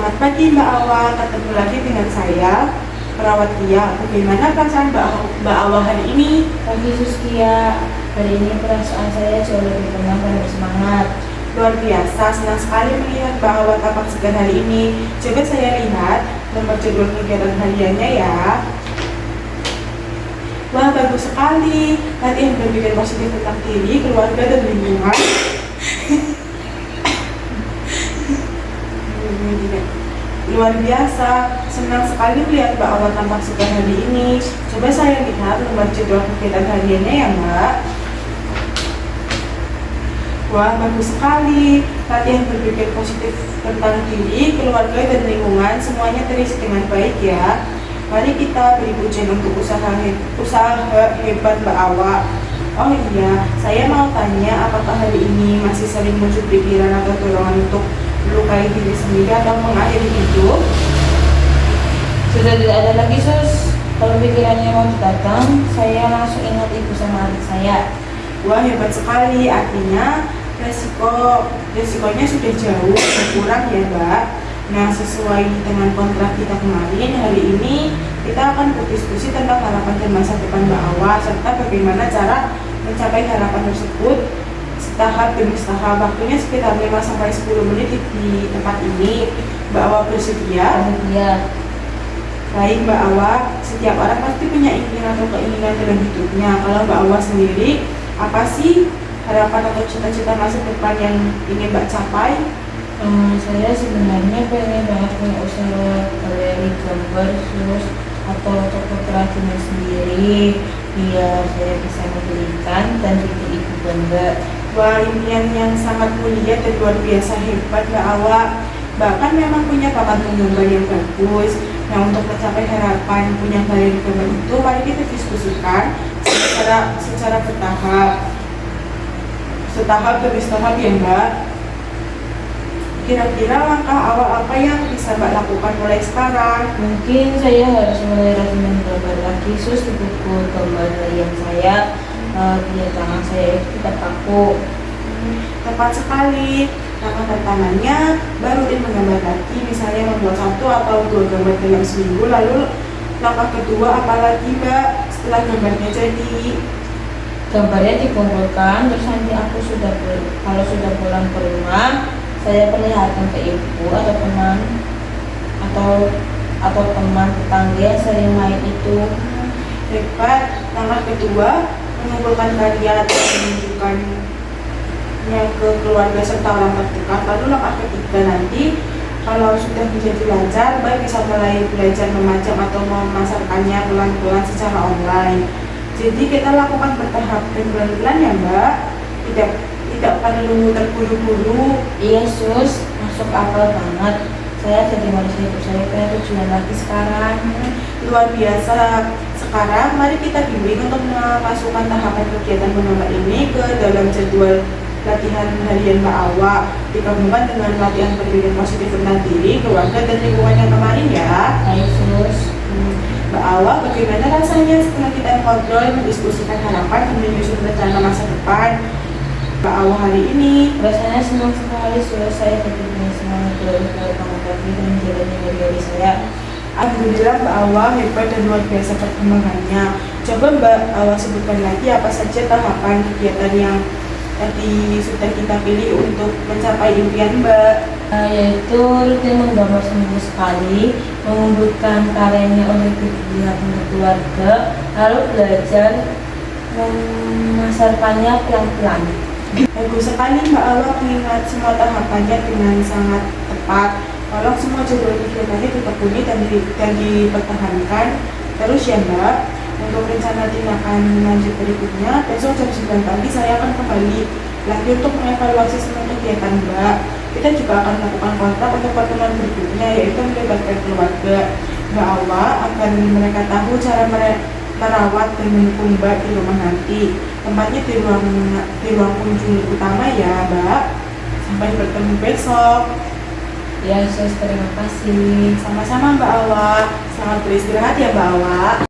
Selamat pagi Mbak Awa, ketemu lagi dengan saya, perawat Tia. Bagaimana perasaan Mbak Awa hari ini? Pagi Suskia, hari ini perasaan saya jauh lebih tenang dan bersemangat. Luar biasa, senang sekali melihat Mbak Awa tampak segar hari ini. Coba saya lihat nomor jadwal kegiatan hariannya ya. Wah, bagus sekali. Latihan berpikir positif tentang diri, keluarga, dan lingkungan. Luar biasa, senang sekali melihat Mbak Awa tampak segar hari ini. Coba saya lihat nomor jadwal kegiatan hariannya ya Mbak. Wah, bagus sekali. Latihan berpikir positif tentang diri, keluarga, dan lingkungan semuanya terisi dengan baik ya. Mari kita beri pujian untuk usaha hebat Mbak Awa. Oh iya, saya mau tanya apakah hari ini masih sering muncul pikiran atau dorongan untuk melukai diri sendiri atau mengakhiri hidup? Sudah tidak ada lagi Sus. Kalau pikirannya mau datang, saya langsung ingat ibu sama adik saya. Wah, hebat sekali. Artinya resikonya sudah jauh berkurang ya Mbak. Nah, sesuai dengan kontrak kita kemarin, hari ini kita akan berdiskusi tentang harapan dan masa depan Mbak Awa serta bagaimana cara mencapai harapan tersebut tahap demi tahap. Waktunya sekitar 5-10 menit di tempat ini. Mbak Awa bersedia? Iya. Baik Mbak Awa, setiap orang pasti punya impian atau keinginan dalam hidupnya. Kalau Mbak Awa sendiri, apa sih harapan atau cita-cita masa depan yang ingin Mbak capai? Saya sebenarnya pengen banget punya usaha galeri gambar Sus, atau toko kerajinan sendiri biar saya bisa membelikan dan bikin ibu bangga. Wah, impian yang sangat mulia dan luar biasa hebat Mbak Awa. Bahkan memang punya bakat menggambar yang bagus. Nah, untuk mencapai harapan punya galeri gambar itu, mari kita diskusikan secara bertahap. Setahap demi setahap ya Mbak. Kira-kira langkah awal apa yang bisa Mbak lakukan mulai sekarang? Mungkin saya harus mulai rajin menggambar lagi Sus di buku gambar harian saya, biar tangan saya itu tidak kaku. Tepat sekali. Langkah pertamanya baru menggambar lagi, misalnya membuat 1 atau 2 gambar dalam seminggu. Lalu langkah kedua apalagi Mbak setelah gambarnya jadi? Gambarnya dikumpulkan, terus nanti kalau sudah pulang ke rumah, saya perlihatkan ke ibu atau teman atau teman tetangga yang sering main itu. Hebat. Langkah kedua mengumpulkan karya atau menunjukkannya ke keluarga serta orang terdekat. Lalu langkah ketiga nanti kalau sudah menjadi lancar, Mbak bisa mulai belajar memajang atau memasarkannya pelan-pelan secara online. Jadi kita lakukan bertahap dan pelan-pelan ya Mbak. Tidak perlu terburu-buru. Iya Sus, masuk akal banget. Saya jadi manusia hidup saya punya tujuan lagi sekarang. Luar biasa. Sekarang mari kita bimbing untuk memasukkan tahapan kegiatan menambah ini ke dalam jadwal latihan harian Mbak Awa, digabungkan dengan latihan berpikir positif tentang diri, keluarga, dan lingkungan yang kemarin ya. Ayo Sus. Mbak Awa, bagaimana rasanya setelah kita ngobrol mendiskusikan harapan dan menyusun rencana masa depan Mbak Awa hari ini? Rasanya senang sekali Sus, saya jadi punya semangat terus buat mengobati dan menjalani hari-hari saya. Alhamdulillah Mbak Awa hebat dan luar biasa perkembangannya. Coba Mbak Awa sebutkan lagi apa saja tahapan kegiatan yang tadi sudah kita pilih untuk mencapai impian Mbak. Yaitu rutin menggambar seminggu sekali, mengumpulkan karyanya oleh pihak keluarga, lalu belajar memasarkannya pelan-pelan. Bagus sekali Mbak Awa mengingat semua tahapannya dengan sangat tepat. Kalau semua jadwal kegiatannya ditekuni dan dipertahankan terus ya Mbak. Untuk rencana tindakan lanjut berikutnya, besok jam 9 pagi saya akan kembali lagi untuk mengevaluasi semua kegiatan Mbak. Kita juga akan melakukan kontrak untuk pertemuan berikutnya, yaitu melibatkan keluarga Mbak Awa agar mereka tahu cara merawat dan mendukung Mbak di rumah nanti. Tempatnya di ruang kunjung utama ya Mbak. Sampai bertemu besok. Ya Sus, terima kasih. Sama-sama Mbak Awa. Selamat beristirahat ya Mbak Awa.